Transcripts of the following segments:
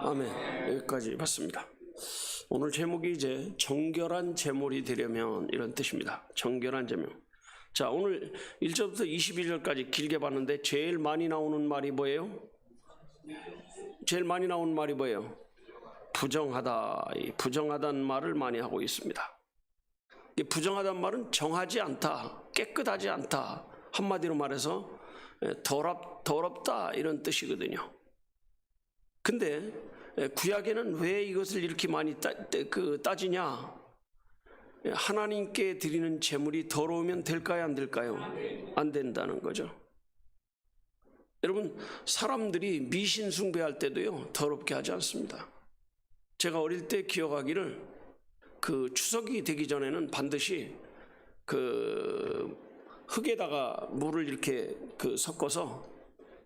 아멘. 여기까지 봤습니다. 오늘 제목이 이제 정결한 제물이 되려면 이런 뜻입니다. 정결한 제물. 자, 오늘 1절부터 21절까지 길게 봤는데 제일 많이 나오는 말이 뭐예요? 제일 많이 나오는 말이 뭐예요? 부정하다. 이 부정하다는 말을 많이 하고 있습니다. 이 부정하다는 말은 정하지 않다, 깨끗하지 않다, 한마디로 말해서 더럽다 이런 뜻이거든요. 근데 구약에는 왜 이것을 이렇게 많이 따지냐? 하나님께 드리는 제물이 더러우면 될까요, 안 될까요? 안 된다는 거죠. 여러분, 사람들이 미신 숭배할 때도요 더럽게 하지 않습니다. 제가 어릴 때 기억하기를 그 추석이 되기 전에는 반드시 그 흙에다가 물을 이렇게 섞어서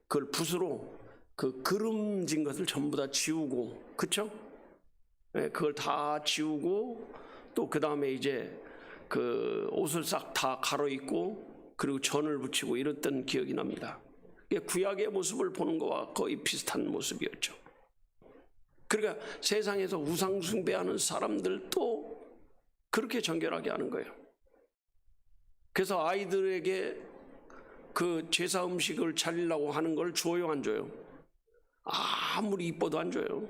그걸 붓으로 그 기름진 것을 전부 다 지우고, 그쵸? 네, 그걸 다 지우고 또 그 다음에 이제 그 옷을 싹 다 갈아입고 그리고 전을 붙이고 이랬던 기억이 납니다. 구약의 모습을 보는 것과 거의 비슷한 모습이었죠. 그러니까 세상에서 우상 숭배하는 사람들도 그렇게 정결하게 하는 거예요. 그래서 아이들에게 그 제사 음식을 차리려고 하는 걸 줘요, 안 줘요? 아무리 이뻐도 안 줘요.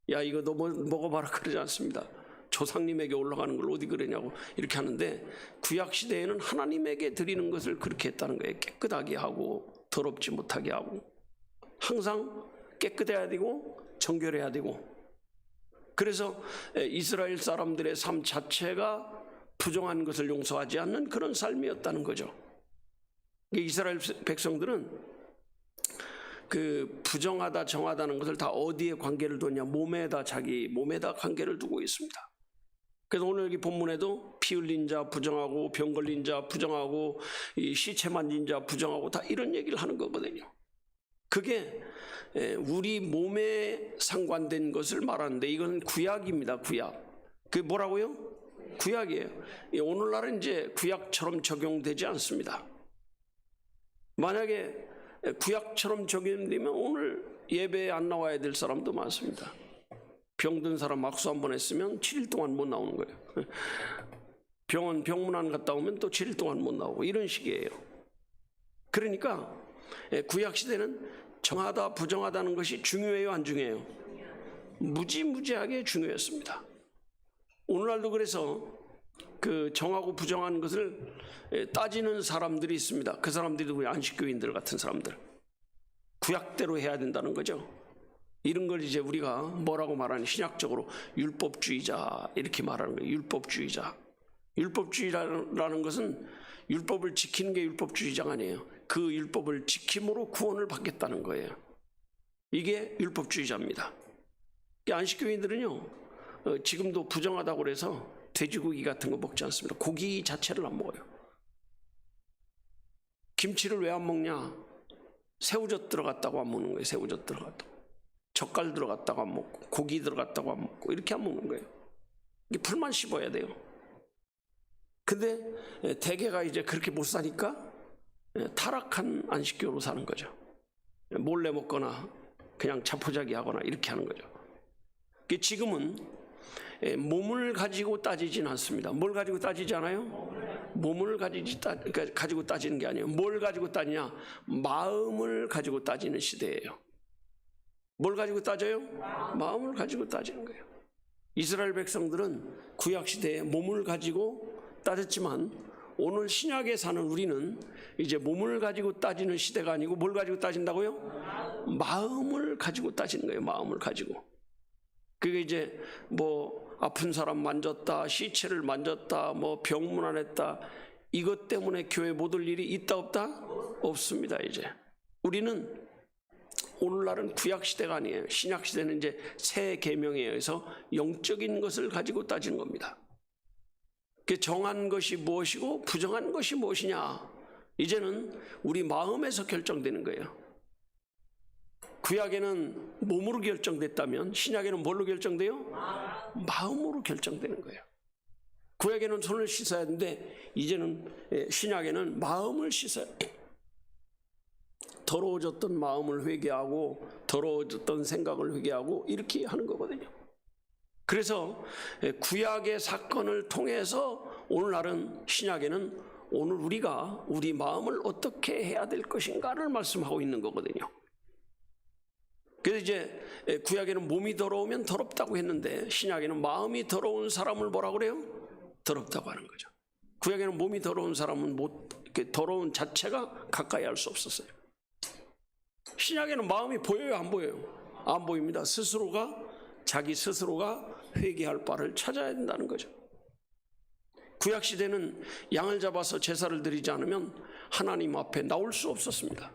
야, 이거 너 먹어봐라 그러지 않습니다. 조상님에게 올라가는 걸 어디 그러냐고 이렇게 하는데, 구약 시대에는 하나님에게 드리는 것을 그렇게 했다는 거예요. 깨끗하게 하고 더럽지 못하게 하고 항상 깨끗해야 되고 정결해야 되고. 그래서 이스라엘 사람들의 삶 자체가 부정한 것을 용서하지 않는 그런 삶이었다는 거죠. 이스라엘 백성들은 그 부정하다 정하다는 것을 다 어디에 관계를 두냐? 몸에다, 자기 몸에다 관계를 두고 있습니다. 그래서 오늘 여기 본문에도 피 흘린 자 부정하고 병 걸린 자 부정하고 이 시체 만진 자 부정하고 다 이런 얘기를 하는 거거든요. 그게 우리 몸에 상관된 것을 말하는데 이건 구약입니다. 구약. 그게 뭐라고요? 구약이에요. 오늘날은 이제 구약처럼 적용되지 않습니다. 만약에 구약처럼 적용되면 오늘 예배에 안 나와야 될 사람도 많습니다. 병든 사람 악수 한번 했으면 7일 동안 못 나오는 거예요. 병원 병문안 갔다 오면 또 7일 동안 못 나오고 이런 식이에요. 그러니까 구약 시대는 정하다 부정하다는 것이 중요해요, 안 중요해요? 무지무지하게 중요했습니다. 오늘날도 그래서 그 정하고 부정하는 것을 따지는 사람들이 있습니다. 그 사람들이 우리 안식교인들 같은 사람들. 구약대로 해야 된다는 거죠. 이런 걸 이제 우리가 뭐라고 말하니, 신약적으로 율법주의자 이렇게 말하는 거예요. 율법주의자. 율법주의라는 것은 율법을 지키는 게 율법주의자가 아니에요. 그 율법을 지킴으로 구원을 받겠다는 거예요. 이게 율법주의자입니다. 안식교인들은요 지금도 부정하다고 그래서 돼지고기 같은 거 먹지 않습니다. 고기 자체를 안 먹어요. 김치를 왜 안 먹냐? 새우젓 들어갔다고 안 먹는 거예요. 새우젓 들어갔다고. 젓갈 들어갔다고 안 먹고, 고기 들어갔다고 안 먹고, 이렇게 안 먹는 거예요. 이게 풀만 씹어야 돼요. 근데 대개가 이제 그렇게 못 사니까 타락한 안식교로 사는 거죠. 몰래 먹거나 그냥 자포자기 하거나 이렇게 하는 거죠. 지금은 몸을 가지고 따지진 않습니다. 뭘 가지고 따지지 않아요? 몸을 가지고 따지는 게 아니에요. 뭘 가지고 따지냐? 마음을 가지고 따지는 시대예요. 뭘 가지고 따져요? 마음을 가지고 따지는 거예요. 이스라엘 백성들은 구약 시대에 몸을 가지고 따졌지만 오늘 신약에 사는 우리는 이제 몸을 가지고 따지는 시대가 아니고 뭘 가지고 따진다고요? 마음을 가지고 따지는 거예요. 마음을 가지고. 그게 이제 뭐 아픈 사람 만졌다, 시체를 만졌다, 뭐 병문안했다, 이것 때문에 교회 못 올 일이 있다 없다? 없습니다. 이제 우리는 오늘날은 구약 시대가 아니에요. 신약 시대는 이제 새 계명에 의해서 영적인 것을 가지고 따지는 겁니다. 정한 것이 무엇이고 부정한 것이 무엇이냐, 이제는 우리 마음에서 결정되는 거예요. 구약에는 몸으로 결정됐다면 신약에는 뭘로 결정돼요? 마음으로 결정되는 거예요. 구약에는 손을 씻어야 하는데 이제는 신약에는 마음을 씻어야 돼요. 더러워졌던 마음을 회개하고 더러워졌던 생각을 회개하고 이렇게 하는 거거든요. 그래서 구약의 사건을 통해서 오늘날은 신약에는 오늘 우리가 우리 마음을 어떻게 해야 될 것인가를 말씀하고 있는 거거든요. 그래서 이제 구약에는 몸이 더러우면 더럽다고 했는데 신약에는 마음이 더러운 사람을 뭐라고 그래요? 더럽다고 하는 거죠. 구약에는 몸이 더러운 사람은 더러운 자체가 가까이 할 수 없었어요. 신약에는 마음이 보여요, 안 보여요? 안 보입니다. 자기 스스로가 회개할 바를 찾아야 된다는 거죠. 구약 시대는 양을 잡아서 제사를 드리지 않으면 하나님 앞에 나올 수 없었습니다.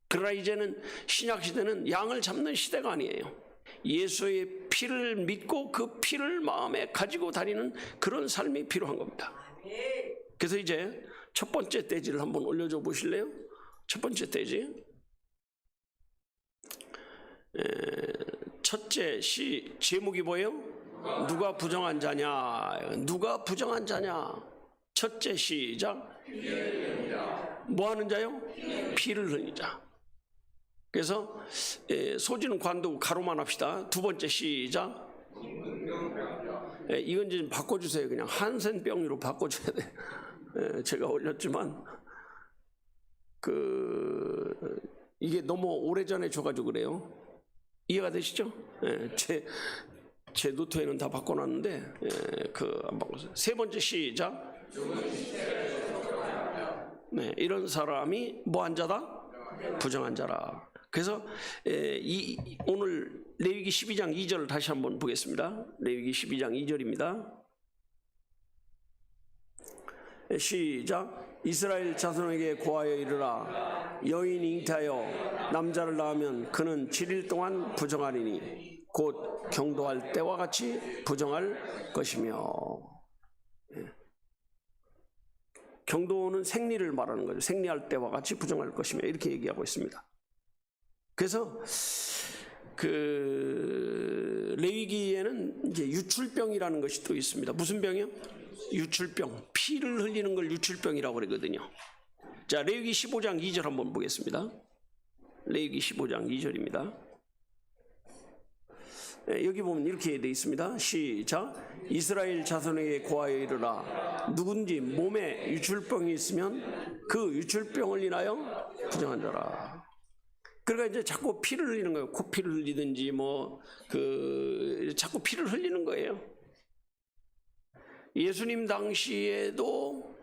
그러나 이제는 신약 시대는 양을 잡는 시대가 아니에요. 예수의 피를 믿고 그 피를 마음에 가지고 다니는 그런 삶이 필요한 겁니다. 그래서 이제 첫 번째 떼지를 한번 올려줘 보실래요? 첫 번째 떼지. 첫째 시 제목이 뭐예요? 누가 부정한 자냐? 누가 부정한 자냐? 첫째 시작. 뭐 하는 자요? 피를 흘린 자. 그래서 소지는 관두고 가로만 합시다. 두 번째 시작. 이건 좀 바꿔주세요. 그냥 한센병으로 바꿔줘야 돼. 제가 올렸지만 이게 너무 오래전에 줘가지고 그래요. 이해가 되시죠? 제 노트에는 다 바꿔놨는데 안 바꿨어요. 세 번째 시작. 이런 사람이 뭐한 자다? 부정한 자라. 그래서 오늘 레위기 12장 2절을 다시 한번 보겠습니다. 레위기 12장 2절입니다. 시작. 이스라엘 자손에게 고하여 이르라. 여인이 잉태하여 남자를 낳으면 그는 7일 동안 부정하리니 곧 경도할 때와 같이 부정할 것이며. 경도는 생리를 말하는 거죠. 생리할 때와 같이 부정할 것이며 이렇게 얘기하고 있습니다. 그래서 레위기에는 이제 유출병이라는 것이 또 있습니다. 무슨 병이요? 유출병. 피를 흘리는 걸 유출병이라고 그러거든요. 자, 레위기 15장 2절 한번 보겠습니다. 레위기 15장 2절입니다. 여기 보면 이렇게 되어 있습니다. 시작. 이스라엘 자손에게 고하여 이르라. 누군지 몸에 유출병이 있으면 그 유출병을 인하여 부정한 자라. 그러니까 이제 자꾸 피를 흘리는 거예요. 코피를 흘리든지 자꾸 피를 흘리는 거예요. 예수님 당시에도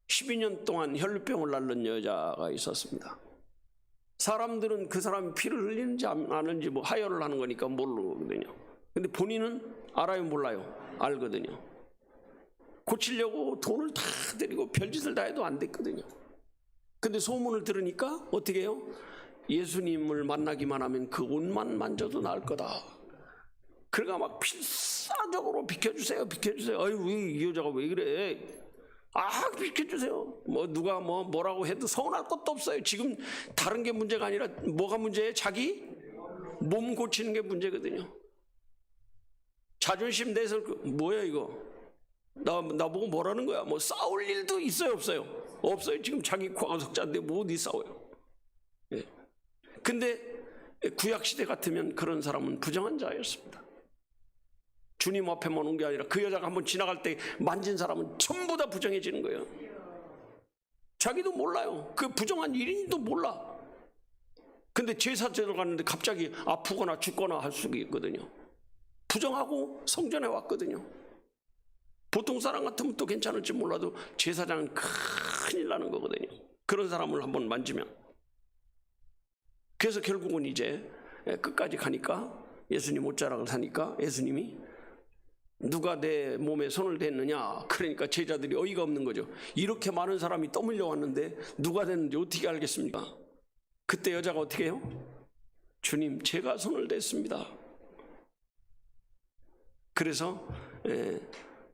12년 동안 혈루병을 앓는 여자가 있었습니다. 사람들은 그 사람이 피를 흘리는지 안 하는지 하혈을 하는 거니까 모르거든요. 근데 본인은 알아요, 몰라요? 알거든요. 고치려고 돈을 다 드리고 별짓을 다 해도 안 됐거든요. 근데 소문을 들으니까 어떻게 해요? 예수님을 만나기만 하면 그 옷만 만져도 나을 거다. 그러니까 막 필사적으로 비켜주세요. 아유, 이 여자가 왜 그래? 비켜주세요. 누가 뭐라고 해도 서운할 것도 없어요. 지금 다른 게 문제가 아니라 뭐가 문제예요? 자기 몸 고치는 게 문제거든요. 자존심 내서 뭐야 이거? 나보고 뭐라는 거야? 싸울 일도 있어요, 없어요? 없어요. 지금 자기 과거석자인데 어디 싸워요? 예. 근데 구약 시대 같으면 그런 사람은 부정한 자였습니다. 주님 앞에만 온 게 아니라 그 여자가 한번 지나갈 때 만진 사람은 전부 다 부정해지는 거예요. 자기도 몰라요. 그 부정한 일인도 몰라. 근데 제사 제대로 갔는데 갑자기 아프거나 죽거나 할 수가 있거든요. 부정하고 성전에 왔거든요. 보통 사람 같으면 또 괜찮을지 몰라도 제사장은 큰일 나는 거거든요. 그런 사람을 한번 만지면. 그래서 결국은 이제 끝까지 가니까 예수님 옷자락을 사니까 예수님이 누가 내 몸에 손을 댔느냐? 그러니까 제자들이 어이가 없는 거죠. 이렇게 많은 사람이 떠밀려 왔는데 누가 됐는지 어떻게 알겠습니까? 그때 여자가 어떻게 해요? 주님, 제가 손을 댔습니다. 그래서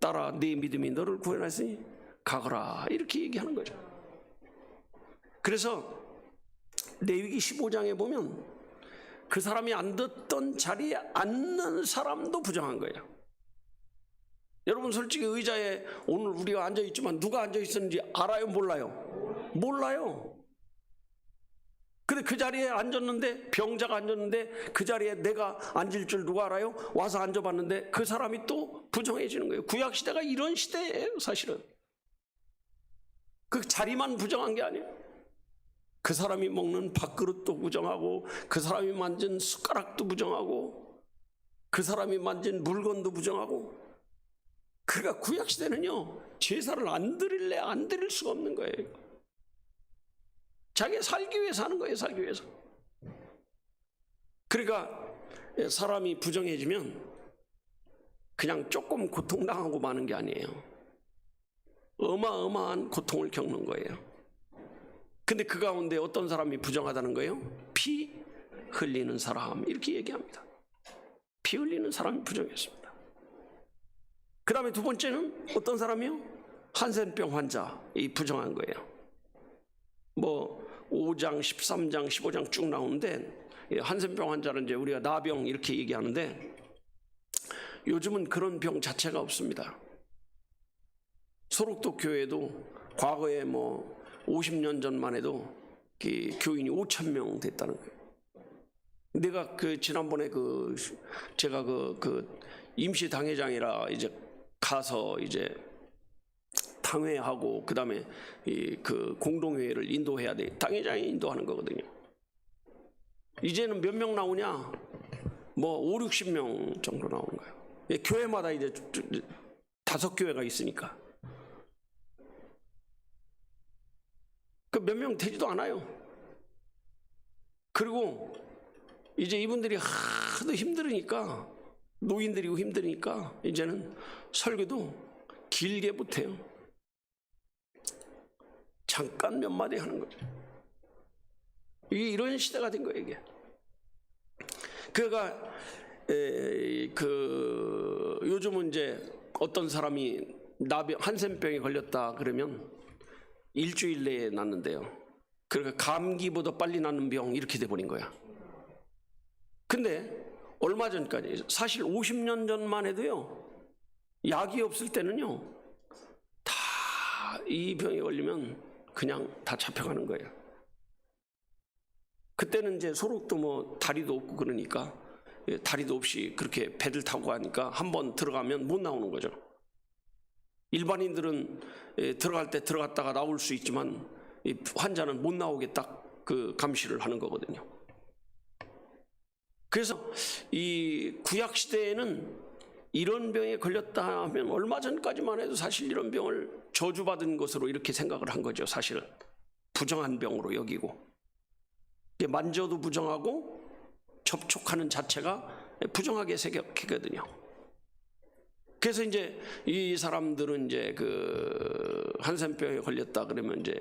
딸아, 네 믿음이 너를 구원하였으니 가거라, 이렇게 얘기하는 거죠. 그래서 레위기 15장에 보면 그 사람이 앉았던 자리에 앉는 사람도 부정한 거예요. 여러분 솔직히 의자에 오늘 우리가 앉아있지만 누가 앉아있었는지 알아요, 몰라요? 몰라요. 근데 그 자리에 앉았는데, 병자가 앉았는데 그 자리에 내가 앉을 줄 누가 알아요? 와서 앉아봤는데 그 사람이 또 부정해지는 거예요. 구약시대가 이런 시대예요. 사실은 그 자리만 부정한 게 아니에요. 그 사람이 먹는 밥그릇도 부정하고, 그 사람이 만진 숟가락도 부정하고, 그 사람이 만진 물건도 부정하고. 그러니까 구약시대는요, 제사를 안 드릴래 안 드릴 수가 없는 거예요. 자기가 살기 위해서 하는 거예요. 살기 위해서. 그러니까 사람이 부정해지면 그냥 조금 고통당하고 마는 게 아니에요. 어마어마한 고통을 겪는 거예요. 근데 그 가운데 어떤 사람이 부정하다는 거예요? 피 흘리는 사람, 이렇게 얘기합니다. 피 흘리는 사람이 부정했습니다. 그 다음에 두 번째는 어떤 사람이요? 한센병 환자, 이 부정한 거예요. 뭐 5장, 13장, 15장 쭉 나오는데, 한센병 환자는 이제 우리가 나병 이렇게 얘기하는데, 요즘은 그런 병 자체가 없습니다. 소록도 교회도 과거에 뭐 50년 전만 해도 교인이 5,000명 됐다는 거예요. 내가 그 지난번에 제가 임시 당회장이라 이제 가서 이제 당회하고, 그 다음에 그 공동회의를 인도해야 돼. 당회장이 인도하는 거거든요. 이제는 몇 명 나오냐? 뭐 5, 60명 정도 나오는 거예요. 교회마다 이제 5교회가 있으니까. 몇 명 되지도 않아요. 그리고 이제 이분들이 하도 힘들으니까, 노인들이고 힘드니까 이제는 설교도 길게 못해요. 잠깐 몇 마디 하는 거죠. 이게 이런 시대가 된 거예요, 이게. 그러니까 요즘은 이제 어떤 사람이 한센병에 걸렸다 그러면 일주일 내에 낫는데요. 그러니까 감기보다 빨리 낫는 병, 이렇게 돼버린 거야. 근데 얼마 전까지, 사실 50년 전만 해도요, 약이 없을 때는요, 다 이 병에 걸리면 그냥 다 잡혀가는 거예요. 그때는 이제 소록도 뭐 다리도 없고 그러니까, 다리도 없이 그렇게 배를 타고 가니까 한번 들어가면 못 나오는 거죠. 일반인들은 들어갈 때 들어갔다가 나올 수 있지만, 환자는 못 나오게 딱 그 감시를 하는 거거든요. 그래서 이 구약 시대에는 이런 병에 걸렸다 하면, 얼마 전까지만 해도 사실 이런 병을 저주받은 것으로 이렇게 생각을 한 거죠. 사실은 부정한 병으로 여기고, 만져도 부정하고 접촉하는 자체가 부정하게 생각하거든요. 그래서 이제 이 사람들은 이제 한센병에 걸렸다 그러면 이제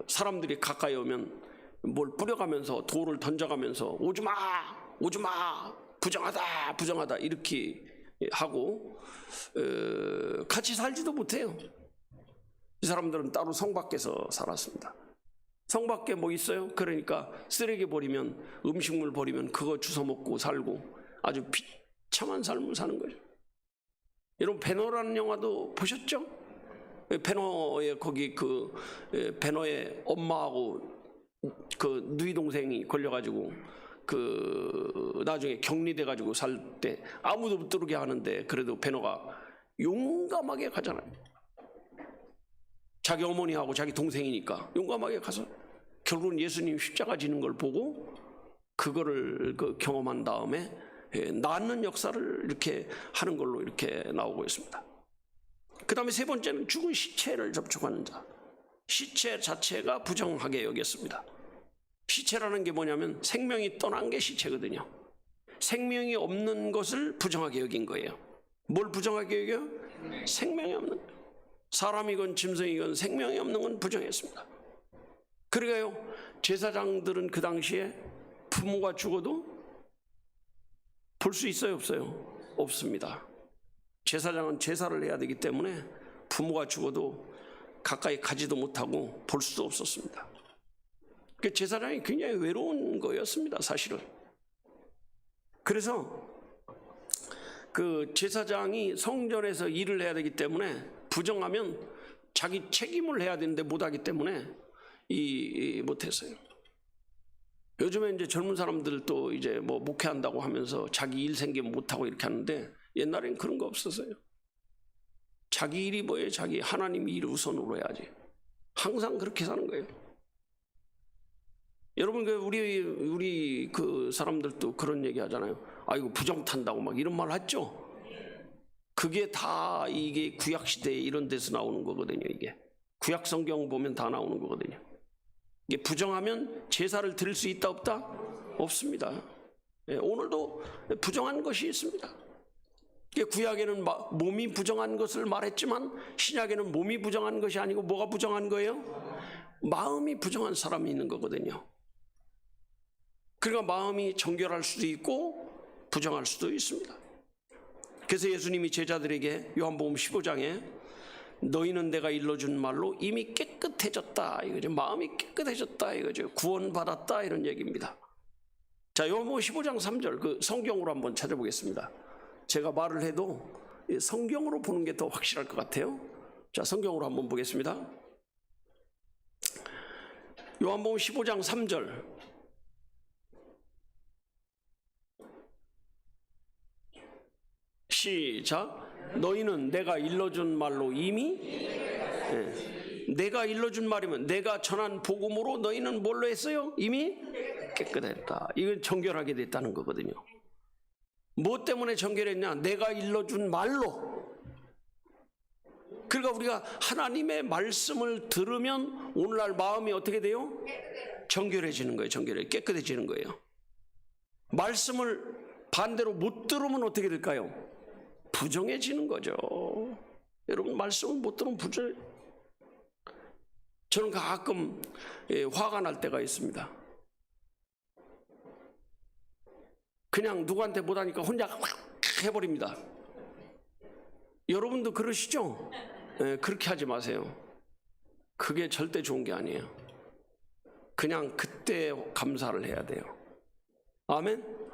사람들이 가까이 오면 뭘 뿌려가면서, 돌을 던져가면서 오지마, 오지마, 부정하다, 부정하다, 이렇게 하고 같이 살지도 못해요. 이 사람들은 따로 성 밖에서 살았습니다. 성 밖에 뭐 있어요? 그러니까 쓰레기 버리면, 음식물 버리면 그거 주워 먹고 살고 아주 비참한 삶을 사는 거죠. 여러분, 배너라는 영화도 보셨죠? 배너의 거기 배너의 엄마하고 누이 동생이 걸려가지고 나중에 격리돼가지고 살 때 아무도 못 들어오게 하는데, 그래도 배너가 용감하게 가잖아요. 자기 어머니하고 자기 동생이니까 용감하게 가서 결국은 예수님 십자가 지는 걸 보고 그거를 경험한 다음에 낫는 역사를 이렇게 하는 걸로 이렇게 나오고 있습니다. 그 다음에 세 번째는 죽은 시체를 접촉하는 자. 시체 자체가 부정하게 여겼습니다. 시체라는 게 뭐냐면 생명이 떠난 게 시체거든요. 생명이 없는 것을 부정하게 여긴 거예요. 뭘 부정하게 여겨요? 생명이 없는 거. 사람이건 짐승이건 생명이 없는 건 부정했습니다. 그러니까요, 제사장들은 그 당시에 부모가 죽어도 볼 수 있어요, 없어요? 없습니다. 제사장은 제사를 해야 되기 때문에 부모가 죽어도 가까이 가지도 못하고 볼 수도 없었습니다. 그 제사장이 굉장히 외로운 거였습니다, 사실은. 그래서 그 제사장이 성전에서 일을 해야 되기 때문에 부정하면 자기 책임을 해야 되는데 못하기 때문에 못했어요. 요즘에 이제 젊은 사람들도 이제 뭐 목회한다고 하면서 자기 일 생기면 못하고 이렇게 하는데 옛날엔 그런 거 없었어요. 자기 일이 뭐예요? 자기 하나님 일 우선으로 해야지. 항상 그렇게 사는 거예요. 여러분, 우리 그 사람들도 그런 얘기 하잖아요. 이거 부정 탄다고 막 이런 말 하죠. 그게 다 이게 구약 시대에 이런 데서 나오는 거거든요. 이게 구약 성경 보면 다 나오는 거거든요. 이게 부정하면 제사를 드릴 수 있다 없다? 없습니다. 오늘도 부정한 것이 있습니다. 구약에는 몸이 부정한 것을 말했지만 신약에는 몸이 부정한 것이 아니고 뭐가 부정한 거예요? 마음이 부정한 사람이 있는 거거든요. 그러니까 마음이 정결할 수도 있고 부정할 수도 있습니다. 그래서 예수님이 제자들에게 요한복음 15장에 너희는 내가 일러준 말로 이미 깨끗해졌다 이거죠. 마음이 깨끗해졌다 이거죠. 구원받았다 이런 얘기입니다. 자, 요한복음 15장 3절 그 성경으로 한번 찾아보겠습니다. 제가 말을 해도 성경으로 보는 게 더 확실할 것 같아요. 자, 성경으로 한번 보겠습니다. 요한복음 15장 3절 시작. 너희는 내가 일러준 말로 이미 내가 일러준 말이면 내가 전한 복음으로 너희는 뭘로 했어요? 이미 깨끗했다. 이건 정결하게 됐다는 거거든요. 뭐 때문에 정결했냐? 내가 일러준 말로. 그러니까 우리가 하나님의 말씀을 들으면 오늘날 마음이 어떻게 돼요? 정결해지는 거예요. 깨끗해지는 거예요. 말씀을 반대로 못 들으면 어떻게 될까요? 부정해지는 거죠. 여러분, 말씀을 못 들으면 부정해. 저는 가끔 화가 날 때가 있습니다. 그냥 누구한테 못하니까 혼자 확 해버립니다. 여러분도 그러시죠? 그렇게 하지 마세요. 그게 절대 좋은 게 아니에요. 그냥 그때 감사를 해야 돼요. 아멘?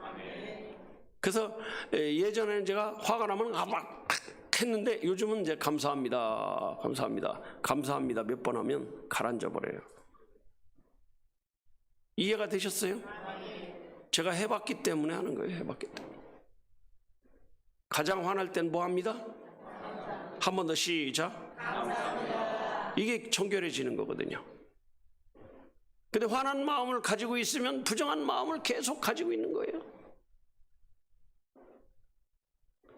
그래서 예전에는 제가 화가 나면 막 했는데 요즘은 이제 감사합니다 몇 번 하면 가라앉아 버려요. 이해가 되셨어요? 제가 해봤기 때문에 하는 거예요. 해봤기 때문에. 가장 화날 땐 뭐 합니다? 한 번 더 시작. 이게 정결해지는 거거든요. 근데 화난 마음을 가지고 있으면 부정한 마음을 계속 가지고 있는 거예요.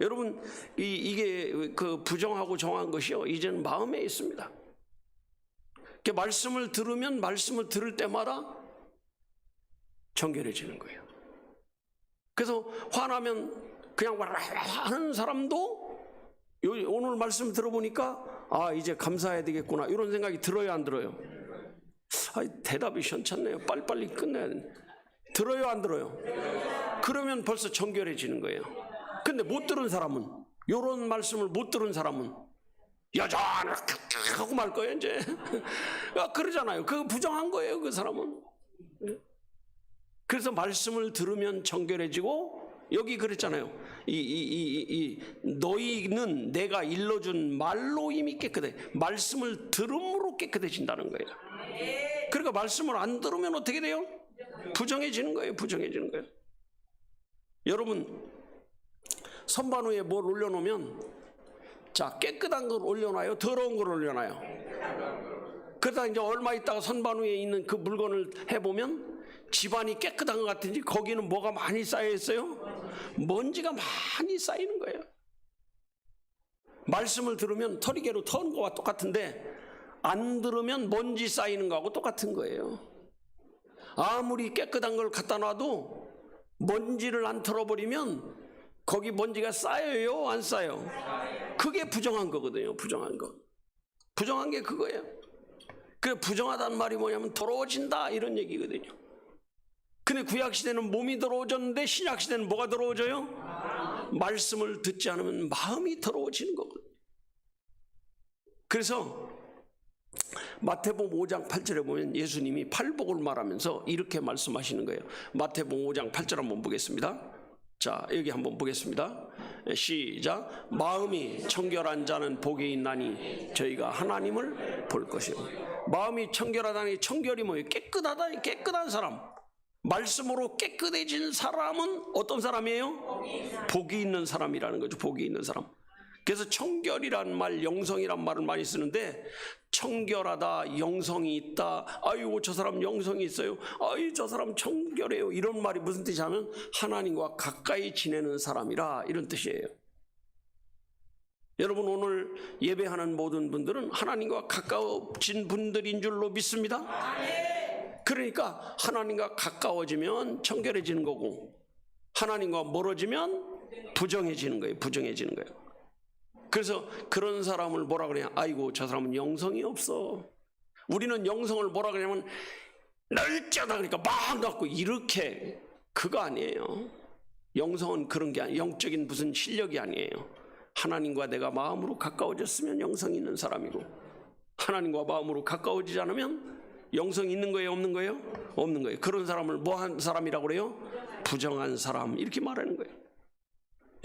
여러분, 이게 그 부정하고 정한 것이요, 이제는 마음에 있습니다. 말씀을 들으면 말씀을 들을 때마다 정결해지는 거예요. 그래서 화나면 그냥 하는 사람도 오늘 말씀 들어보니까 이제 감사해야 되겠구나 이런 생각이 들어요, 안 들어요? 대답이 현찮네요. 빨리빨리 끝내야 돼. 들어요, 안 들어요? 그러면 벌써 정결해지는 거예요. 근데 못 들은 사람은, 이런 말씀을 못 들은 사람은 여전히 하고 말 거예요, 이제. 그러잖아요. 그거 부정한 거예요, 그 사람은. 그래서 말씀을 들으면 정결해지고, 여기 그랬잖아요. 너희는 내가 일러준 말로 이미 깨끗해. 말씀을 들음으로 깨끗해진다는 거예요. 그러니까 말씀을 안 들으면 어떻게 돼요? 부정해지는 거예요. 부정해지는 거예요. 여러분, 선반 위에 뭘 올려놓으면, 자, 깨끗한 걸 올려놔요? 더러운 걸 올려놔요? 그러다 이제 얼마 있다가 선반 위에 있는 그 물건을 해보면 집안이 깨끗한 것 같은지 거기는 뭐가 많이 쌓여 있어요? 먼지가 많이 쌓이는 거예요. 말씀을 들으면 털이개로 터는 것과 똑같은데 안 들으면 먼지 쌓이는 거하고 똑같은 거예요. 아무리 깨끗한 걸 갖다 놔도 먼지를 안 털어버리면 거기 먼지가 쌓여요, 안 쌓여요? 그게 부정한 거거든요. 부정한 거. 부정한 게 그거예요. 그 부정하다는 말이 뭐냐면 더러워진다 이런 얘기거든요. 근데 구약시대는 몸이 더러워졌는데 신약시대는 뭐가 더러워져요? 말씀을 듣지 않으면 마음이 더러워지는 거거든요. 그래서 마태복음 5장 8절에 보면 예수님이 팔복을 말하면서 이렇게 말씀하시는 거예요. 마태복음 5장 8절 한번 보겠습니다. 자, 여기 한번 보겠습니다. 시작. 마음이 청결한 자는 복이 있나니 저희가 하나님을 볼 것이요. 마음이 청결하다니, 청결이 뭐예요? 깨끗하다, 깨끗한 사람. 말씀으로 깨끗해진 사람은 어떤 사람이에요? 복이 있는 사람이라는 거죠. 복이 있는 사람. 그래서 청결이란 말, 영성이란 말을 많이 쓰는데, 청결하다, 영성이 있다, 아이고 저 사람 영성이 있어요, 아이 저 사람 청결해요, 이런 말이 무슨 뜻이냐면 하나님과 가까이 지내는 사람이라, 이런 뜻이에요. 여러분, 오늘 예배하는 모든 분들은 하나님과 가까워진 분들인 줄로 믿습니다. 그러니까 하나님과 가까워지면 청결해지는 거고, 하나님과 멀어지면 부정해지는 거예요. 부정해지는 거예요. 그래서 그런 사람을 뭐라 그래요? 아이고 저 사람은 영성이 없어. 우리는 영성을 뭐라 그러냐면 널쩌다 그러니까 막 갖고 이렇게, 그거 아니에요. 영성은 그런 게 아니에요. 영적인 무슨 실력이 아니에요. 하나님과 내가 마음으로 가까워졌으면 영성이 있는 사람이고, 하나님과 마음으로 가까워지지 않으면 영성이 있는 거예요? 없는 거예요? 없는 거예요. 그런 사람을 뭐 한 사람이라고 그래요? 부정한 사람, 이렇게 말하는 거예요.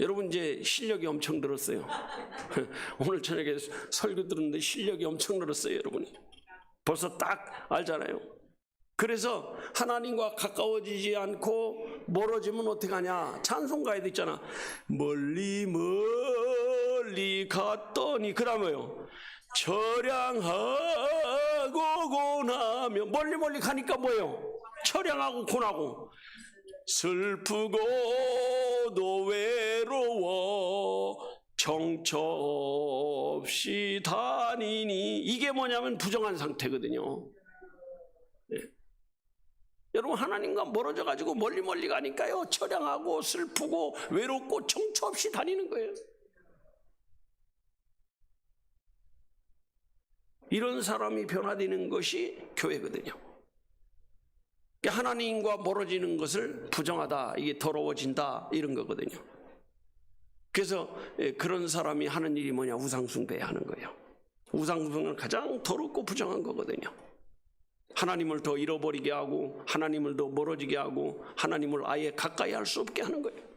여러분, 이제 실력이 엄청 늘었어요. 오늘 저녁에 설교 들었는데 실력이 엄청 늘었어요. 여러분이 벌써 딱 알잖아요. 그래서 하나님과 가까워지지 않고 멀어지면 어떻게 하냐? 찬송가에도 있잖아. 멀리 멀리 갔더니, 그 다음에요, 처량하고 고나며. 멀리 멀리 가니까 뭐예요? 처량하고 고나고, 슬프고도 외로워 정처 없이 다니니. 이게 뭐냐면 부정한 상태거든요. 네. 여러분, 하나님과 멀어져 가지고 멀리 멀리 가니까요, 처량하고 슬프고 외롭고 정처 없이 다니는 거예요. 이런 사람이 변화되는 것이 교회거든요. 하나님과 멀어지는 것을 부정하다, 이게 더러워진다, 이런 거거든요. 그래서 그런 사람이 하는 일이 뭐냐? 우상숭배 하는 거예요. 우상숭배는 가장 더럽고 부정한 거거든요. 하나님을 더 잃어버리게 하고, 하나님을 더 멀어지게 하고, 하나님을 아예 가까이 할 수 없게 하는 거예요.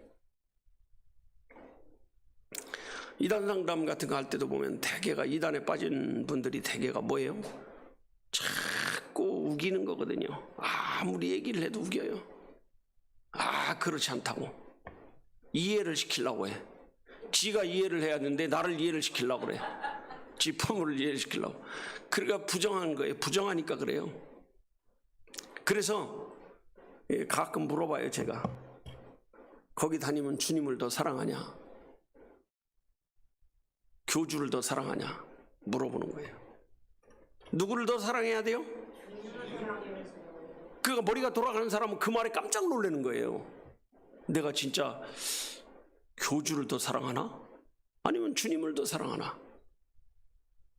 이단 상담 같은 거 할 때도 보면 대개가, 이단에 빠진 분들이 대개가 뭐예요? 자꾸 우기는 거거든요. 아무리 얘기를 해도 우겨요. 그렇지 않다고 이해를 시키려고 해. 지가 이해를 해야 되는데 나를 이해를 시키려고 그래. 지 부모를 이해를 시키려고. 그러니까 부정한 거예요. 부정하니까 그래요. 그래서 가끔 물어봐요. 제가, 거기 다니면 주님을 더 사랑하냐, 교주를 더 사랑하냐 물어보는 거예요. 누구를 더 사랑해야 돼요? 그러니까 머리가 돌아가는 사람은 그 말에 깜짝 놀라는 거예요. 내가 진짜 교주를 더 사랑하나? 아니면 주님을 더 사랑하나?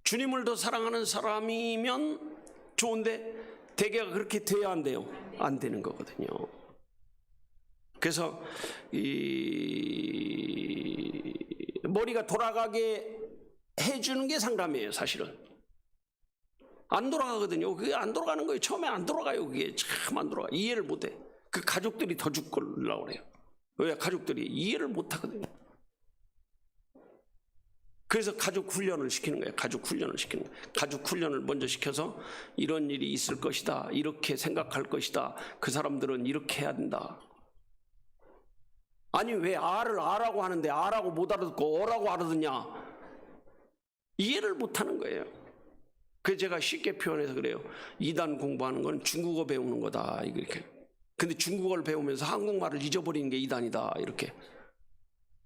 주님을 더 사랑하는 사람이면 좋은데 대개가 그렇게 돼야 안 돼요? 안 되는 거거든요. 그래서 이 머리가 돌아가게 해주는 게 상담이에요. 사실은 안 돌아가거든요. 그게 안 돌아가는 거예요. 처음에 안 돌아가요. 그게 참 안 돌아가. 이해를 못해. 그 가족들이 더 죽으려고 그래요. 왜? 가족들이 이해를 못하거든요. 그래서 가족 훈련을 시키는 거예요. 가족 훈련을 시키는 거예요. 가족 훈련을 먼저 시켜서 이런 일이 있을 것이다, 이렇게 생각할 것이다, 그 사람들은 이렇게 해야 된다. 아니, 왜 아를 아라고 하는데 아라고 못 알아듣고 어라고 알아듣냐? 이해를 못하는 거예요. 그래서 제가 쉽게 표현해서 그래요. 이단 공부하는 건 중국어 배우는 거다, 이렇게. 근데 중국어를 배우면서 한국말을 잊어버리는 게 이단이다, 이렇게.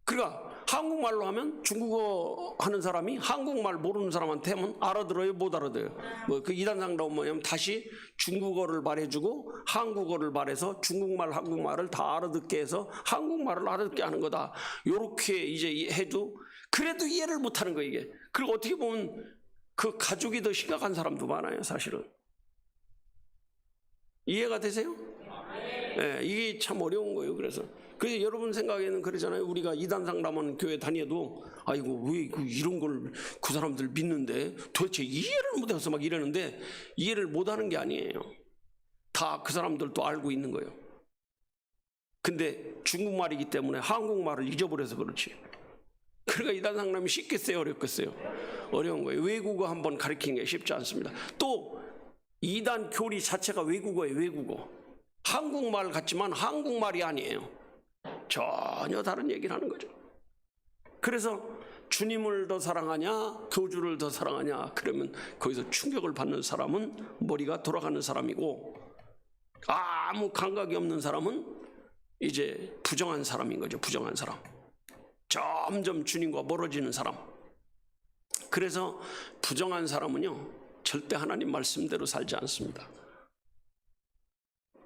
그러니까 한국말로 하면, 중국어 하는 사람이 한국말 모르는 사람한테 하면 알아들어요, 못 알아들어요? 뭐 그 이단 상담은 뭐냐면 다시 중국어를 말해주고 한국어를 말해서 중국말, 한국말을 다 알아듣게 해서 한국말을 알아듣게 하는 거다. 요렇게 이제 해도 그래도 이해를 못하는 거예요, 이게. 그리고 어떻게 보면 그 가족이 더 심각한 사람도 많아요, 사실은. 이해가 되세요? 네, 이게 참 어려운 거예요. 그래서 여러분 생각에는 그러잖아요. 우리가 이단 상담하는 교회 다녀도 아이고 왜 이런 걸 그 사람들 믿는데 도대체 이해를 못해서 막 이러는데, 이해를 못하는 게 아니에요. 다 그 사람들도 알고 있는 거예요. 근데 중국말이기 때문에 한국말을 잊어버려서 그렇지. 그러니까 이단 상담이 쉽겠어요, 어렵겠어요? 어려운 거예요. 외국어 한번 가르치는 게 쉽지 않습니다. 또 이단 교리 자체가 외국어예요, 외국어. 한국말 같지만 한국말이 아니에요. 전혀 다른 얘기를 하는 거죠. 그래서 주님을 더 사랑하냐, 교주를 더 사랑하냐, 그러면 거기서 충격을 받는 사람은 머리가 돌아가는 사람이고, 아무 감각이 없는 사람은 이제 부정한 사람인 거죠. 부정한 사람. 점점 주님과 멀어지는 사람. 그래서 부정한 사람은요, 절대 하나님 말씀대로 살지 않습니다.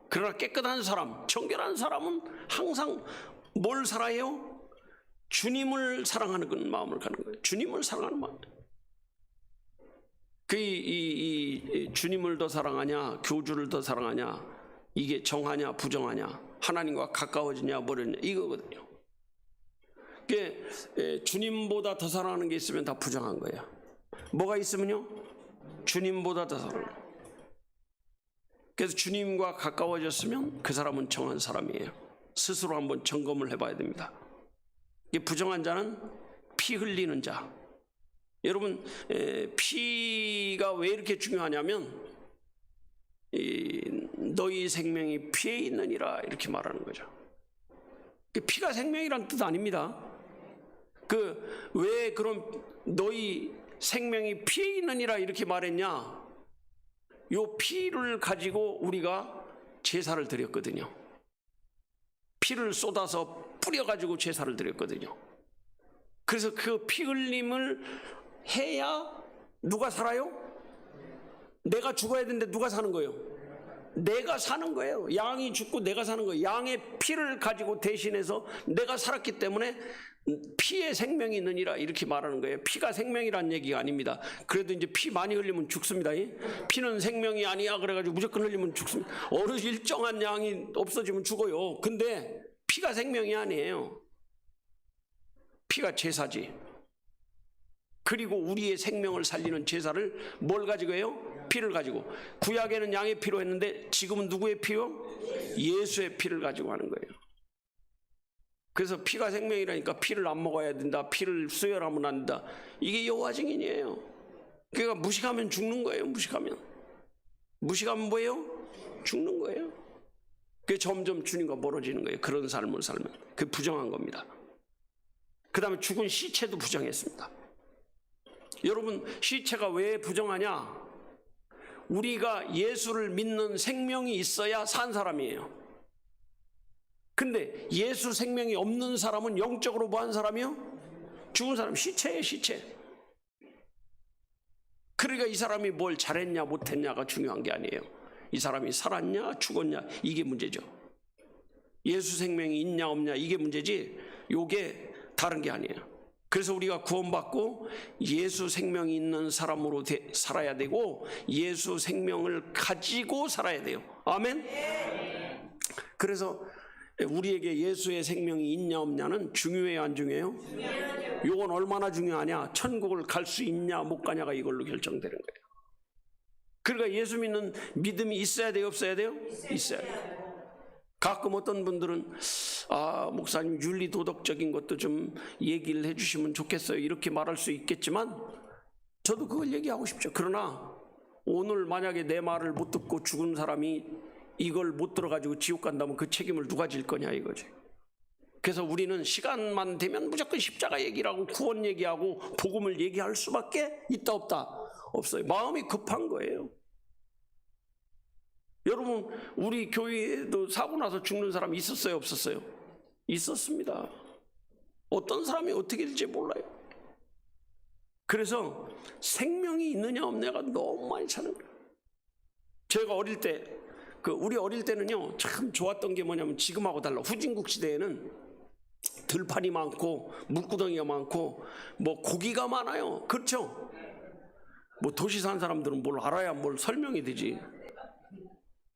그러나 깨끗한 사람, 정결한 사람은 항상 뭘 살아요? 주님을 사랑하는 그 마음을 가는 거예요. 주님을 사랑하는 마음. 주님을 더 사랑하냐, 교주를 더 사랑하냐, 이게 정하냐, 부정하냐, 하나님과 가까워지냐, 멀어지냐, 이거거든요. 주님보다 더 사랑하는 게 있으면 다 부정한 거예요. 뭐가 있으면요? 주님보다 더 사랑하는 거예요. 그래서 주님과 가까워졌으면 그 사람은 정한 사람이에요. 스스로 한번 점검을 해봐야 됩니다. 부정한 자는 피 흘리는 자. 여러분, 피가 왜 이렇게 중요하냐면 너희 생명이 피에 있느니라 이렇게 말하는 거죠. 피가 생명이란 뜻 아닙니다. 왜 그럼 너희 생명이 피에 있느니라 이렇게 말했냐? 요 피를 가지고 우리가 제사를 드렸거든요. 피를 쏟아서 뿌려가지고 제사를 드렸거든요. 그래서 그 피 흘림을 해야 누가 살아요? 내가 죽어야 되는데 누가 사는 거예요? 내가 사는 거예요. 양이 죽고 내가 사는 거예요. 양의 피를 가지고 대신해서 내가 살았기 때문에 피에 생명이 있느니라 이렇게 말하는 거예요. 피가 생명이란 얘기가 아닙니다. 그래도 이제 피 많이 흘리면 죽습니다. 피는 생명이 아니야 그래가지고 무조건 흘리면 죽습니다. 어느 일정한 양이 없어지면 죽어요. 근데 피가 생명이 아니에요. 피가 제사지. 그리고 우리의 생명을 살리는 제사를 뭘 가지고 해요? 피를 가지고. 구약에는 양의 피로 했는데 지금은 누구의 피요? 예수의 피를 가지고 하는 거예요. 그래서 피가 생명이라니까 피를 안 먹어야 된다, 피를 수혈하면 안 된다, 이게 여호와 증인이에요. 그러니까 무식하면 죽는 거예요. 무식하면 뭐예요? 죽는 거예요. 그게 점점 주님과 멀어지는 거예요. 그런 삶을 살면. 그게 부정한 겁니다. 그 다음에 죽은 시체도 부정했습니다. 여러분, 시체가 왜 부정하냐? 우리가 예수를 믿는 생명이 있어야 산 사람이에요. 근데 예수 생명이 없는 사람은 영적으로 뭐한 사람이요? 죽은 사람, 시체예요, 시체. 그러니까 이 사람이 뭘 잘했냐 못했냐가 중요한 게 아니에요. 이 사람이 살았냐 죽었냐 이게 문제죠. 예수 생명이 있냐 없냐 이게 문제지 요게 다른 게 아니에요. 그래서 우리가 구원받고 예수 생명이 있는 사람으로 살아야 되고 예수 생명을 가지고 살아야 돼요. 아멘? 그래서 우리에게 예수의 생명이 있냐 없냐는 중요해요, 안 중요해요? 요건 얼마나 중요하냐? 천국을 갈 수 있냐 못 가냐가 이걸로 결정되는 거예요. 그러니까 예수 믿는 믿음이 있어야 돼요, 없어야 돼요? 있어야 돼요. 가끔 어떤 분들은 목사님 윤리 도덕적인 것도 좀 얘기를 해주시면 좋겠어요 이렇게 말할 수 있겠지만 저도 그걸 얘기하고 싶죠. 그러나 오늘 만약에 내 말을 못 듣고 죽은 사람이 이걸 못 들어가지고 지옥 간다면 그 책임을 누가 질 거냐 이거지. 그래서 우리는 시간만 되면 무조건 십자가 얘기를 하고 구원 얘기하고 복음을 얘기할 수밖에 있다 없다? 없어요. 마음이 급한 거예요. 여러분, 우리 교회에도 사고 나서 죽는 사람이 있었어요 없었어요? 있었습니다. 어떤 사람이 어떻게 될지 몰라요. 그래서 생명이 있느냐 없느냐가 너무 많이 차는 거예요. 제가 어릴 때 우리 어릴 때는요 참 좋았던 게 뭐냐면 지금하고 달라. 후진국 시대에는 들판이 많고 물구덩이가 많고 뭐 고기가 많아요. 그렇죠? 뭐 도시 산 사람들은 뭘 알아야 뭘 설명이 되지.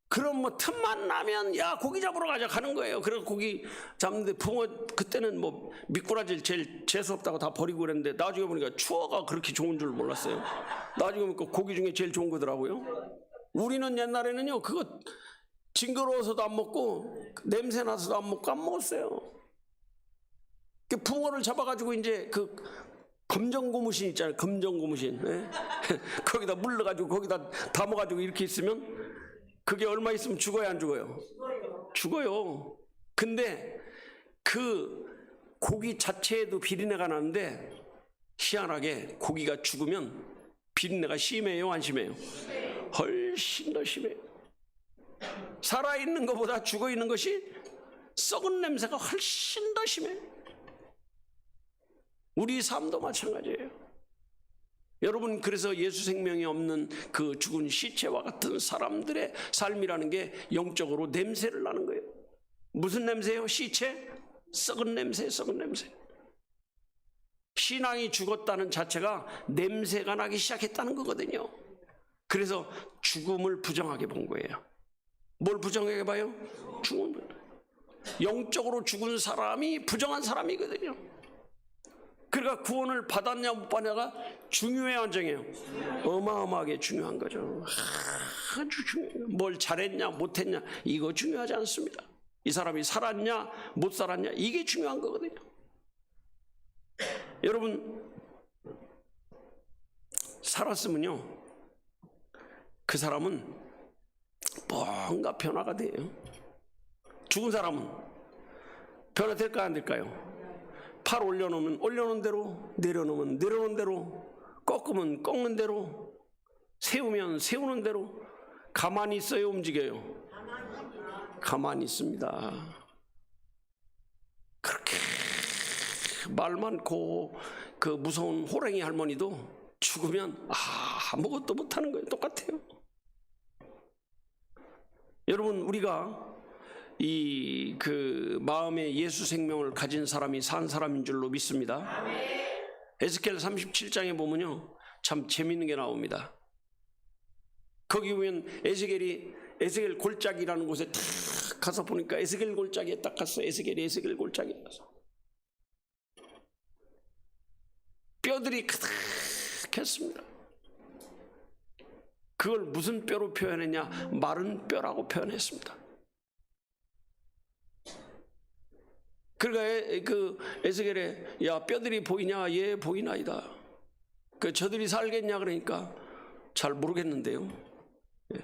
그럼 뭐 틈만 나면 야 고기 잡으러 가자 가는 거예요. 그래서 고기 잡는데 붕어 그때는 뭐 미꾸라지를 제일 재수없다고 다 버리고 그랬는데 나중에 보니까 추어가 그렇게 좋은 줄 몰랐어요. 나중에 보니까 고기 중에 제일 좋은 거더라고요. 우리는 옛날에는요 그거 징그러워서도 안 먹고 냄새 나서도 안 먹고 안 먹었어요. 그 붕어를 잡아가지고 이제 그 검정고무신 있잖아요. 검정고무신 거기다 물러가지고 거기다 담아가지고 이렇게 있으면 그게 얼마 있으면 죽어야 안 죽어요? 죽어요. 근데 그 고기 자체에도 비린내가 나는데 희한하게 고기가 죽으면 비린내가 심해요, 안 심해요? 훨씬 더 심해요. 살아있는 것보다 죽어있는 것이 썩은 냄새가 훨씬 더 심해요. 우리 삶도 마찬가지예요. 여러분, 그래서 예수 생명이 없는 그 죽은 시체와 같은 사람들의 삶이라는 게 영적으로 냄새를 나는 거예요. 무슨 냄새예요? 시체? 썩은 냄새, 썩은 냄새. 신앙이 죽었다는 자체가 냄새가 나기 시작했다는 거거든요. 그래서 죽음을 부정하게 본 거예요. 뭘 부정하게 봐요? 죽음을. 영적으로 죽은 사람이 부정한 사람이거든요. 그러니까 구원을 받았냐 못 받냐가 중요해요, 안 중요해요? 어마어마하게 중요한 거죠. 아주 중요해요. 뭘 잘했냐 못했냐 이거 중요하지 않습니다. 이 사람이 살았냐 못 살았냐 이게 중요한 거거든요. 여러분, 살았으면요 그 사람은 뭔가 변화가 돼요. 죽은 사람은 변화될까 안 될까요? 팔 올려놓으면 올려놓은 대로, 내려놓으면 내려놓은 대로, 꺾으면 꺾는 대로, 세우면 세우는 대로. 가만히 있어요, 움직여요? 가만히 있습니다. 그렇게 말 많고 그 무서운 호랭이 할머니도 죽으면 아무것도 못하는 거예요. 똑같아요. 여러분, 우리가 이 그 마음에 예수 생명을 가진 사람이 산 사람인 줄로 믿습니다. 에스겔 37장에 보면요 참 재밌는 게 나옵니다. 거기 보면 에스겔 골짜기라는 곳에 탁 가서 보니까 에스겔 골짜기에 딱 갔어. 에스겔 골짜기에 가서 뼈들이 가득했습니다. 그걸 무슨 뼈로 표현했냐? 마른 뼈라고 표현했습니다. 그러니까 그 에스겔에 야 뼈들이 보이냐? 예 보이나이다. 그 저들이 살겠냐? 그러니까 잘 모르겠는데요. 예.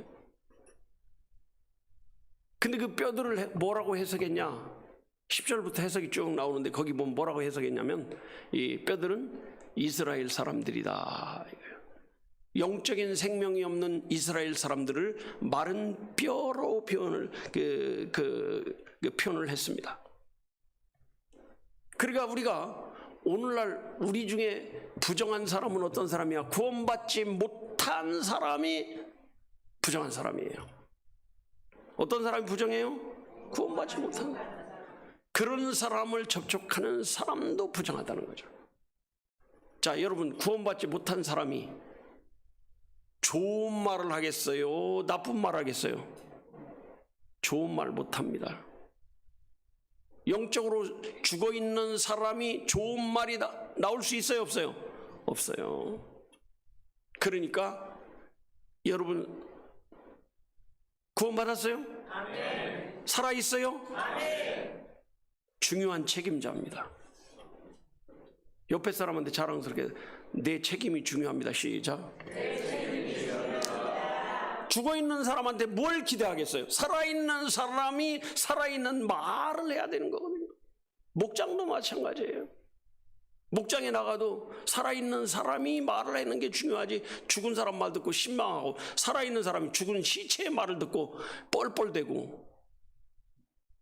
근데 그 뼈들을 뭐라고 해석했냐? 10절부터 해석이 쭉 나오는데 거기 보면 뭐라고 해석했냐면 이 뼈들은 이스라엘 사람들이다. 영적인 생명이 없는 이스라엘 사람들을 마른 뼈로 표현을 표현을 했습니다. 그러니까 우리가 오늘날 우리 중에 부정한 사람은 어떤 사람이야? 구원받지 못한 사람이 부정한 사람이에요. 어떤 사람이 부정해요? 구원받지 못한 그런 사람을 접촉하는 사람도 부정하다는 거죠. 자, 여러분, 구원받지 못한 사람이 좋은 말을 하겠어요? 나쁜 말을 하겠어요? 좋은 말 못합니다. 영적으로 죽어있는 사람이 좋은 말이 나올 수 있어요? 없어요? 없어요. 그러니까 여러분 구원받았어요? 아멘. 살아있어요? 아멘. 중요한 책임자입니다. 옆에 사람한테 자랑스럽게 내 책임이 중요합니다. 시작. 죽어있는 사람한테 뭘 기대하겠어요? 살아있는 사람이 살아있는 말을 해야 되는 거거든요. 목장도 마찬가지예요. 목장에 나가도 살아있는 사람이 말을 하는 게 중요하지 죽은 사람 말 듣고 신망하고 살아있는 사람이 죽은 시체의 말을 듣고 뻘뻘대고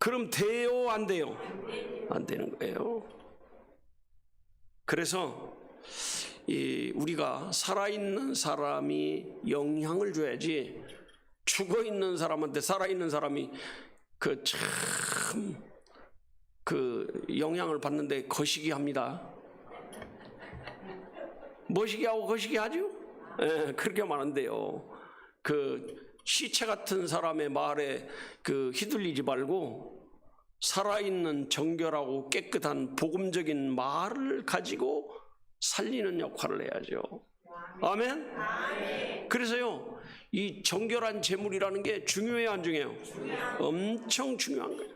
그럼 돼요? 안 돼요? 안 되는 거예요. 그래서 우리가 살아있는 사람이 영향을 줘야지 죽어있는 사람한테 살아있는 사람이 영향을 받는데 거시기 합니다. 뭐시기 하고 거시기 하죠? 예, 그렇게 하면 안 돼요. 시체 같은 사람의 말에 휘둘리지 말고 살아있는 정결하고 깨끗한 복음적인 말을 가지고 살리는 역할을 해야죠. 아멘? 아멘. 그래서요, 이 정결한 재물이라는 게 중요해요, 안 중요해요? 엄청 중요한 거예요.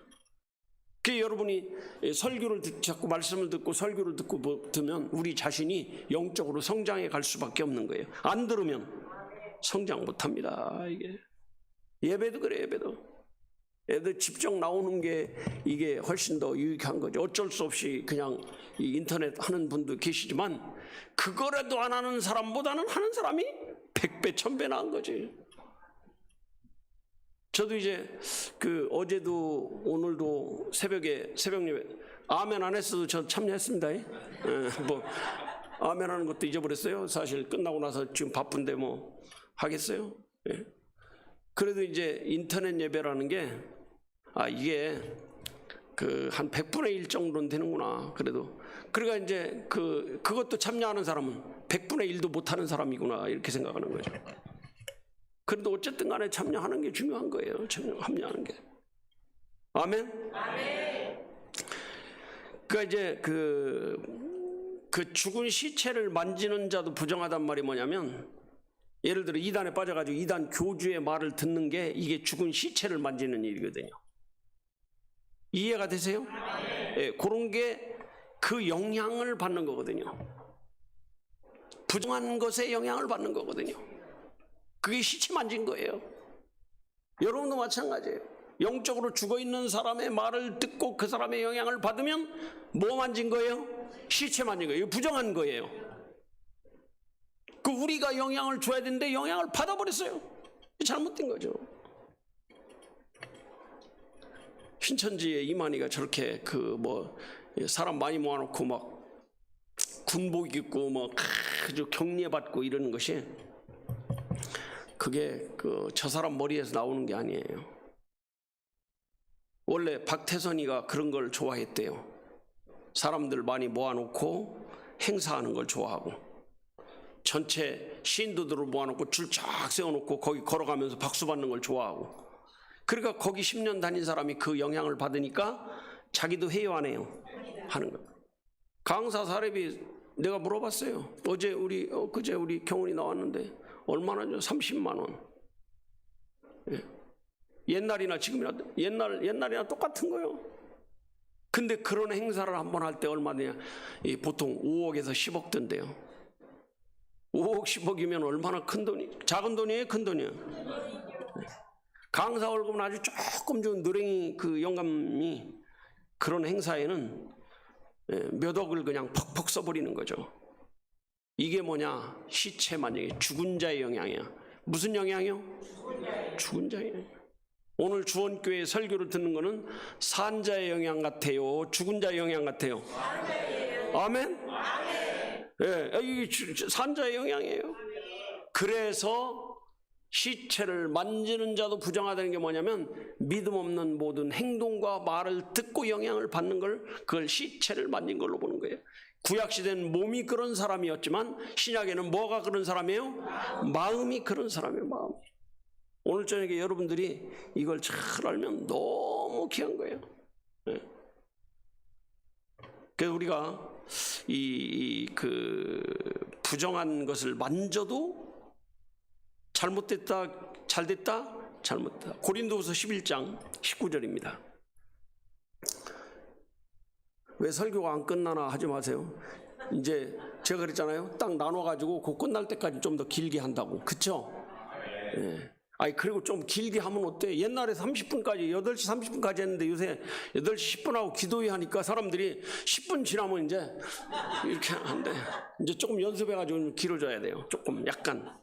그 여러분이 설교를 자꾸 말씀을 듣고 설교를 듣고 들으면 우리 자신이 영적으로 성장해 갈 수밖에 없는 거예요. 안 들으면 성장 못 합니다. 이게 예배도 그래요, 예배도. 애들 직접 나오는 게 이게 훨씬 더 유익한 거죠. 어쩔 수 없이 그냥 이 인터넷 하는 분도 계시지만 그거라도 안 하는 사람보다는 하는 사람이 100배, 1000배 나은 거지. 저도 이제 어제도 오늘도 새벽 예배 아멘 안 했어도 저 참여했습니다. 뭐 아멘 하는 것도 잊어버렸어요. 사실 끝나고 나서 지금 바쁜데 뭐 하겠어요? 예. 그래도 이제 인터넷 예배라는 게 이게 한 100분의 1 정도는 되는구나. 그래도 그러니까 이제 그것도 참여하는 사람은 100분의 1도 못하는 사람이구나 이렇게 생각하는 거죠. 그래도 어쨌든 간에 참여하는 게 중요한 거예요. 참여하는 게. 아멘? 아멘. 그러니까 이제 그 죽은 시체를 만지는 자도 부정하단 말이 뭐냐면, 예를 들어 이단에 빠져가지고 이단 교주의 말을 듣는 게 이게 죽은 시체를 만지는 일이거든요. 이해가 되세요? 예, 그런 게 그 영향을 받는 거거든요. 부정한 것에 영향을 받는 거거든요. 그게 시체 만진 거예요. 여러분도 마찬가지예요. 영적으로 죽어있는 사람의 말을 듣고 그 사람의 영향을 받으면 뭐 만진 거예요? 시체 만진 거예요. 부정한 거예요. 우리가 영향을 줘야 되는데 영향을 받아버렸어요. 잘못된 거죠. 신천지의 이만희가 저렇게 사람 많이 모아놓고 막 군복 입고 막 아주 격려받고 이러는 것이, 그게 저 사람 머리에서 나오는 게 아니에요. 원래 박태선이가 그런 걸 좋아했대요. 사람들 많이 모아놓고 행사하는 걸 좋아하고, 전체 신도들을 모아놓고 줄 쫙 세워놓고 거기 걸어가면서 박수 받는 걸 좋아하고, 그러니까 거기 10년 다닌 사람이 그 영향을 받으니까 자기도 해요 안 해요? 하는 거예요. 강사 사례비 내가 물어봤어요. 그제 우리 경훈이 나왔는데 얼마나죠? 30만 원. 예. 옛날이나 지금이나 옛날이나 똑같은 거예요. 근데 그런 행사를 한번 할 때 얼마 되냐? 보통 5억에서 10억 든대요. 5억 10억이면 얼마나 큰 돈이? 작은 돈이에요, 큰 돈이에요? 네. 강사 월급은 아주 조금 좀 느랭이 영감이 그런 행사에는 몇 억을 그냥 퍽퍽 써버리는 거죠. 이게 뭐냐? 시체 만약에 죽은 자의 영향이야. 무슨 영향이요? 죽은 자의 영향. 오늘 주원교회 설교를 듣는 거는 산자의 영향 같아요? 죽은 자의 영향 같아요? 아멘? 예, 이게 산자의 영향이에요. 그래서 시체를 만지는 자도 부정하다는 게 뭐냐면, 믿음 없는 모든 행동과 말을 듣고 영향을 받는 그걸 시체를 만진 걸로 보는 거예요. 구약시대는 몸이 그런 사람이었지만 신약에는 뭐가 그런 사람이에요? 마음이 그런 사람이에요. 마음이. 오늘 저녁에 여러분들이 이걸 잘 알면 너무 귀한 거예요. 네. 그래서 우리가 부정한 것을 만져도 잘못됐다, 잘됐다, 잘못됐다. 고린도후서 11장 19절입니다. 왜 설교가 안 끝나나 하지 마세요. 이제 제가 그랬잖아요. 딱 나눠가지고 그 끝날 때까지 좀 더 길게 한다고. 그쵸? 예. 그리고 좀 길게 하면 어때? 옛날에 30분까지, 8시 30분까지 했는데 요새 8시 10분하고 기도회 하니까 사람들이 10분 지나면 이제 이렇게 한대. 이제 조금 연습해가지고 길어져야 돼요. 조금 약간.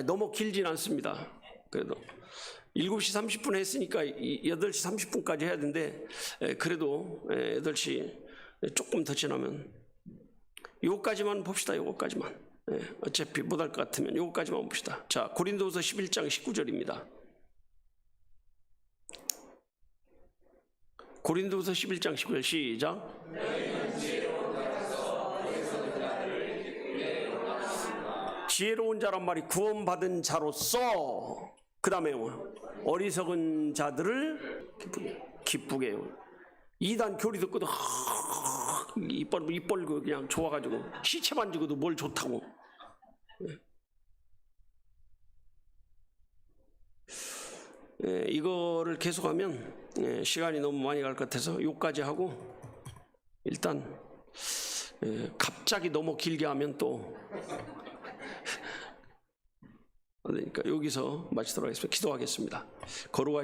너무 길진 않습니다. 그래도 7시 30분 했으니까 8시 30분까지 해야 되는데, 그래도 8시 조금 더 지나면 요거까지만 봅시다. 요거까지만. 어차피 못할 것 같으면 요거까지만 봅시다. 자, 고린도후서 11장 19절입니다. 고린도후서 11장 19절 시작. 지혜로운 자란 말이 구원받은 자로서, 그 다음에 어리석은 자들을 기쁘게 해요. 이단 교리 듣고도 입 벌고 그냥 좋아가지고 시체 만지고도 뭘 좋다고. 이거를 계속하면 시간이 너무 많이 갈 것 같아서 요까지 하고, 일단 갑자기 너무 길게 하면 또 그러니까 여기서 마치도록 하겠습니다. 기도하겠습니다. 거룩하신